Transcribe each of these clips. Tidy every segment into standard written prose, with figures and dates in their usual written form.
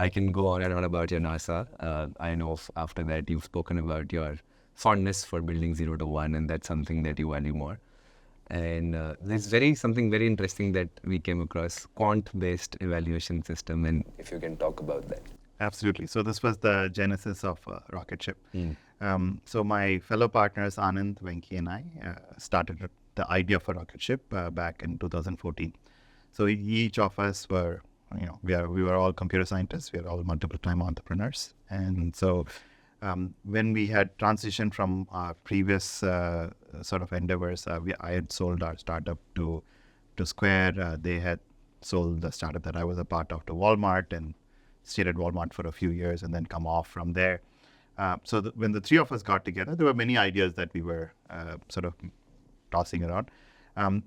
I can go on and on about your NASA. I know after that you've spoken about your fondness for building 0 to 1, and that's something that you value more. And there's something very interesting that we came across, quant-based evaluation system, and if you can talk about that. Absolutely. So this was the genesis of Rocketship. So my fellow partners, Anand, Venki, and I started the idea for Rocketship back in 2014. So each of us were, we were all computer scientists. We are all multiple-time entrepreneurs. And so when we had transitioned from our previous sort of endeavors, I had sold our startup to Square. They had sold the startup that I was a part of to Walmart, and stayed at Walmart for a few years and then come off from there. So when the three of us got together, there were many ideas that we were sort of tossing around.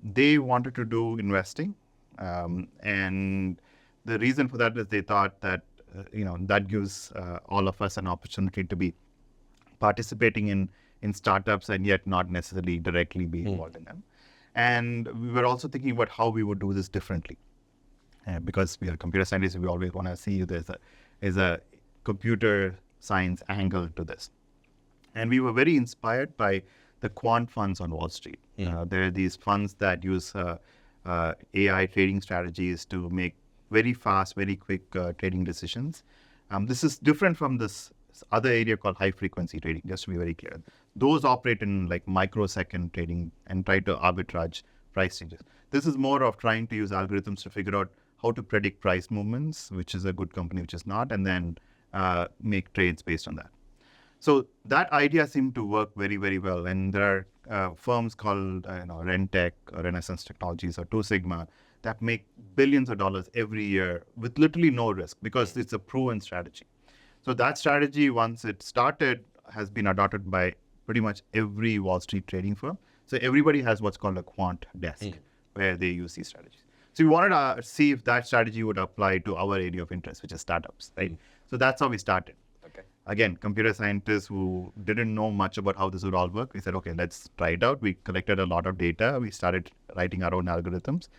They wanted to do investing. And the reason for that is they thought that, that gives all of us an opportunity to be participating in startups and yet not necessarily directly be involved in them. And we were also thinking about how we would do this differently. Because we are computer scientists, we always want to see there's a computer science angle to this. And we were very inspired by the quant funds on Wall Street. There are these funds that use AI trading strategies to make very fast, very quick trading decisions. This is different from this other area called high frequency trading, just to be very clear. Those operate in like microsecond trading and try to arbitrage price changes. This is more of trying to use algorithms to figure out how to predict price movements, which is a good company, which is not, and then make trades based on that. So that idea seemed to work very, very well. And there are firms called Rentech or Renaissance Technologies or Two Sigma that make billions of dollars every year with literally no risk because it's a proven strategy. So that strategy, once it started, has been adopted by pretty much every Wall Street trading firm. So everybody has what's called a quant desk where they use these strategies. So we wanted to see if that strategy would apply to our area of interest, which is startups, right? So that's how we started. Okay. Again, computer scientists who didn't know much about how this would all work, we said, okay, let's try it out. We collected a lot of data. We started writing our own algorithms.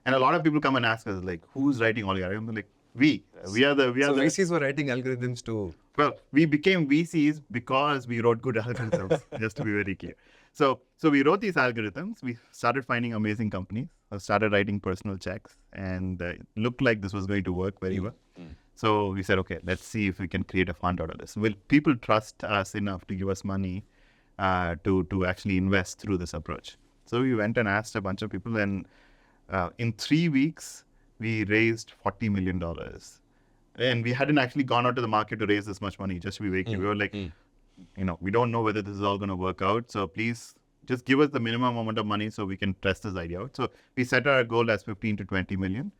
And a lot of people come and ask us, like, who's writing all the algorithms? Like, we are the... So VCs were writing algorithms too. Well, we became VCs because we wrote good algorithms, just to be very clear. So we wrote these algorithms. We started finding amazing companies. I started writing personal checks, and it looked like this was going to work very well. So we said, okay, let's see if we can create a fund out of this. Will people trust us enough to give us money to actually invest through this approach? So we went and asked a bunch of people, and in 3 weeks, we raised $40 million. And we hadn't actually gone out to the market to raise this much money, just to be very clear. We were like, we don't know whether this is all going to work out. So please just give us the minimum amount of money so we can test this idea out. So we set our goal as 15 to 20 million.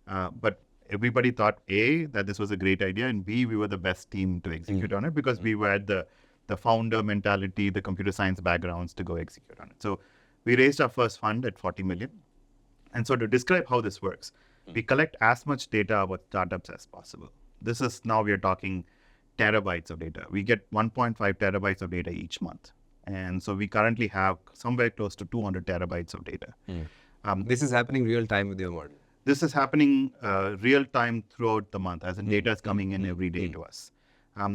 But everybody thought, A, that this was a great idea, and B, we were the best team to execute on it because we had the founder mentality, the computer science backgrounds to go execute on it. So we raised our first fund at 40 million. And so to describe how this works, we collect as much data about startups as possible. This is now we are talking terabytes of data. We get 1.5 terabytes of data each month. And so we currently have somewhere close to 200 terabytes of data. This is happening real time with your model. This is happening real time throughout the month, as in data is coming in every day to us.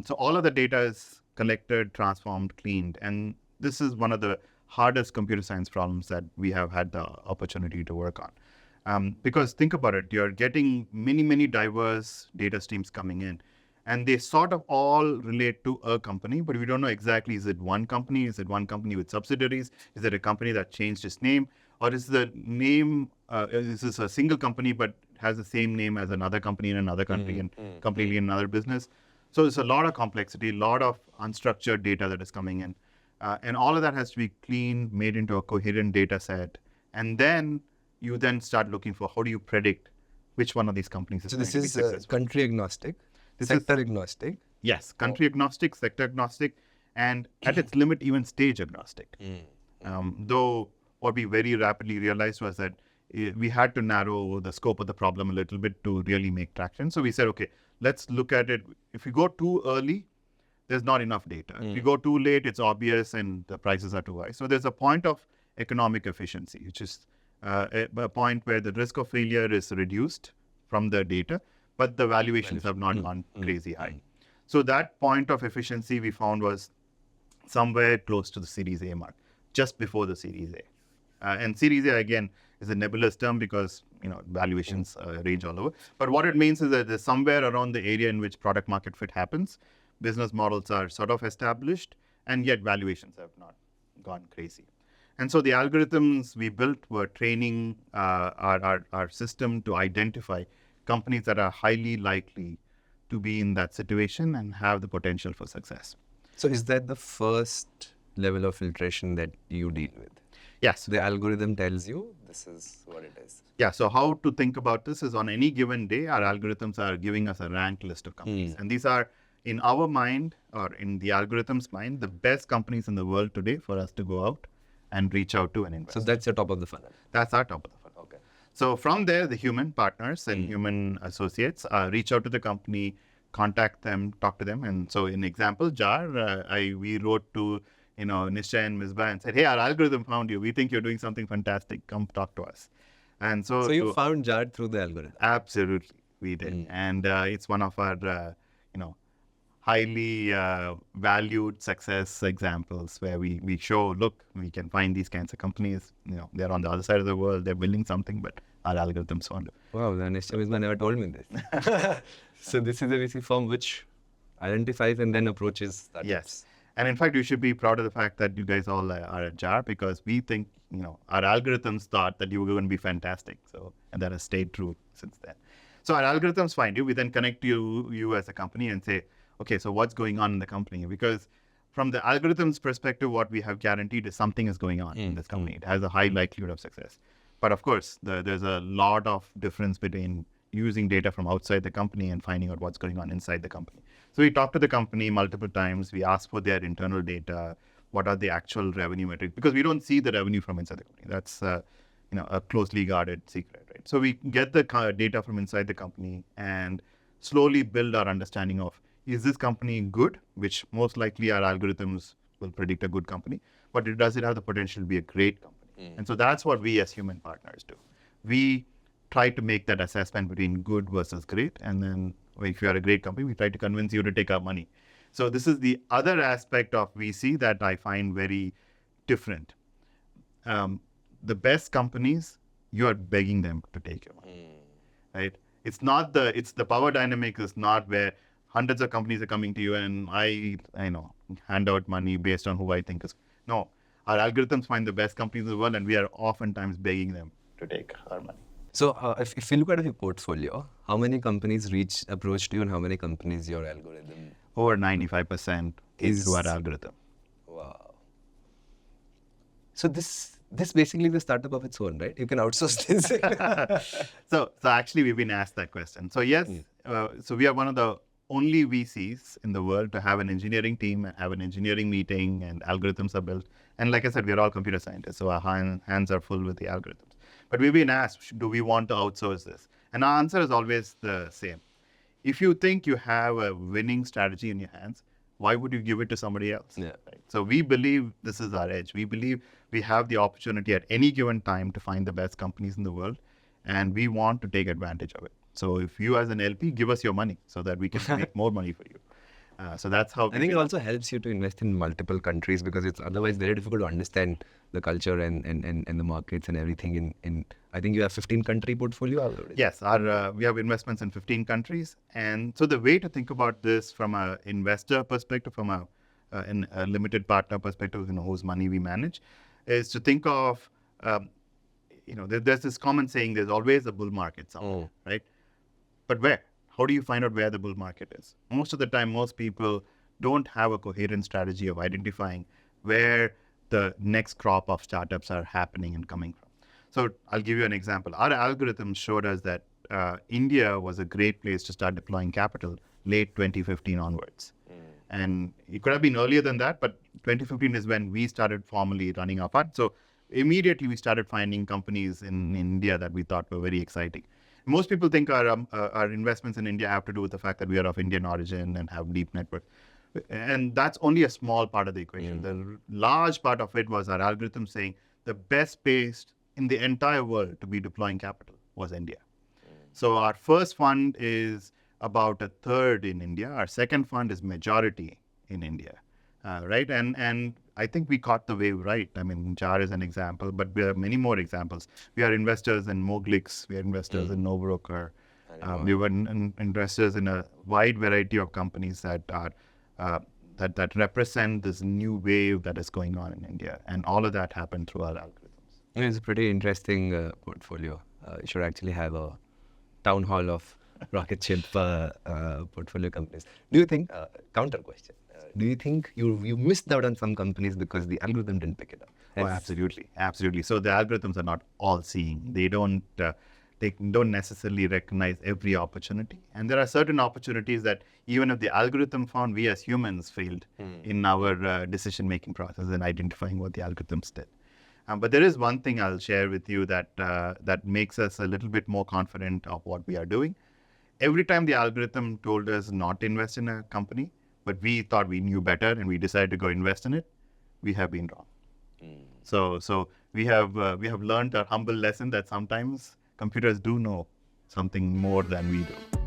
So all of the data is collected, transformed, cleaned. And this is one of the hardest computer science problems that we have had the opportunity to work on. Because think about it, you're getting many, many diverse data streams coming in. And they sort of all relate to a company, but we don't know exactly, is it one company? Is it one company with subsidiaries? Is it a company that changed its name? Or is the name, is this a single company but has the same name as another company in another country and completely in another business? So there's a lot of complexity, a lot of unstructured data that is coming in. And all of that has to be cleaned, made into a coherent data set. And then you then start looking for how do you predict which one of these companies is So going this to be is successful. country agnostic, sector agnostic. Yes, country agnostic, sector agnostic, and at its limit, even stage agnostic. Though what we very rapidly realized was that we had to narrow the scope of the problem a little bit to really make traction. So we said, okay, let's look at it. If we go too early, there's not enough data. If you go too late, it's obvious and the prices are too high. So there's a point of economic efficiency, which is a point where the risk of failure is reduced from the data, but the valuations have not gone crazy high. So that point of efficiency we found was somewhere close to the Series A mark, just before the Series A. And Series A, again, is a nebulous term because valuations range all over. But what it means is that there's somewhere around the area in which product market fit happens, business models are sort of established, and yet valuations have not gone crazy. And so the algorithms we built were training our system to identify companies that are highly likely to be in that situation and have the potential for success. So is that the first level of filtration that you deal with? Yes. The algorithm tells you this is what it is. Yeah. So how to think about this is on any given day, our algorithms are giving us a ranked list of companies. And these are, in our mind or in the algorithm's mind, the best companies in the world today for us to go out and reach out to and invest. So that's your top of the funnel. That's our top of the funnel. Okay. So from there, the human partners and human associates reach out to the company, contact them, talk to them. And so in example, we wrote to Nishchay and Misbah and said, hey, our algorithm found you. We think you're doing something fantastic. Come talk to us. And so you found Jar through the algorithm? Absolutely, we did. And it's one of our highly valued success examples where we show, look, we can find these kinds of companies. They're on the other side of the world. They're building something, but our algorithms found it. Wow, the Nishchay Misbah never told me this. So this is a VC firm which identifies and then approaches startups. Yes. And in fact, you should be proud of the fact that you guys all are at Jar because we think, our algorithms thought that you were going to be fantastic. And that has stayed true since then. So our algorithms find you. We then connect you as a company and say, okay, so what's going on in the company? Because from the algorithm's perspective, what we have guaranteed is something is going on in this company. It has a high likelihood of success. But of course, there's a lot of difference between using data from outside the company and finding out what's going on inside the company. So we talk to the company multiple times. We ask for their internal data. What are the actual revenue metrics? Because we don't see the revenue from inside the company. That's a closely guarded secret, right? So we get the data from inside the company and slowly build our understanding of, is this company good? Which most likely our algorithms will predict a good company. But does it have the potential to be a great company? And so that's what we as human partners do. We try to make that assessment between good versus great. And then if you are a great company, we try to convince you to take our money. So this is the other aspect of VC that I find very different. The best companies, you are begging them to take your money, right? It's the power dynamic is not where hundreds of companies are coming to you and I hand out money based on who I think is. No, our algorithms find the best companies in the world and we are oftentimes begging them to take our money. So if you look at your portfolio, how many companies approached you and how many companies your algorithm? Over 95% is through our algorithm. Wow. So this basically the startup of its own, right? You can outsource this. So actually we've been asked that question. So yes, so we are one of the only VCs in the world to have an engineering team and have an engineering meeting and algorithms are built. And like I said, we're all computer scientists, so our hands are full with the algorithms. But we've been asked, do we want to outsource this? And our answer is always the same. If you think you have a winning strategy in your hands, why would you give it to somebody else? Yeah. Right? So we believe this is our edge. We believe we have the opportunity at any given time to find the best companies in the world, and we want to take advantage of it. So if you as an LP, give us your money so that we can make more money for you. So that's how. I think it also helps you to invest in multiple countries because it's otherwise very difficult to understand the culture and the markets and everything. In I think you have 15-country portfolio already. Yes, we have investments in 15 countries, and so the way to think about this from an investor perspective, from a limited partner perspective, whose money we manage, is to think of, there's this common saying: there's always a bull market somewhere, right? But where? How do you find out where the bull market is? Most of the time, most people don't have a coherent strategy of identifying where the next crop of startups are happening and coming from. So I'll give you an example. Our algorithms showed us that India was a great place to start deploying capital late 2015 onwards. And it could have been earlier than that, but 2015 is when we started formally running our fund. So immediately we started finding companies in India that we thought were very exciting. Most people think our investments in India have to do with the fact that we are of Indian origin and have deep network. And that's only a small part of the equation. The large part of it was our algorithm saying the best place in the entire world to be deploying capital was India. So our first fund is about a third in India. Our second fund is majority in India, right? And I think we caught the wave right. I mean, Jar is an example, but there are many more examples. We are investors in Moglix. We are investors in Novroker. We were investors in a wide variety of companies that are that represent this new wave that is going on in India, and all of that happened through our algorithms. It's a pretty interesting portfolio. You should actually have a town hall of Rocketship portfolio companies. Do you think, counter question, do you think you missed out on some companies because the algorithm didn't pick it up? Oh, absolutely, absolutely. So the algorithms are not all seeing. They don't necessarily recognize every opportunity. And there are certain opportunities that even if the algorithm found, we as humans failed in our decision-making process and identifying what the algorithms did. But there is one thing I'll share with you that makes us a little bit more confident of what we are doing. Every time the algorithm told us not to invest in a company, but we thought we knew better and we decided to go invest in it, we have been wrong. So we have learned a humble lesson that sometimes computers do know something more than we do.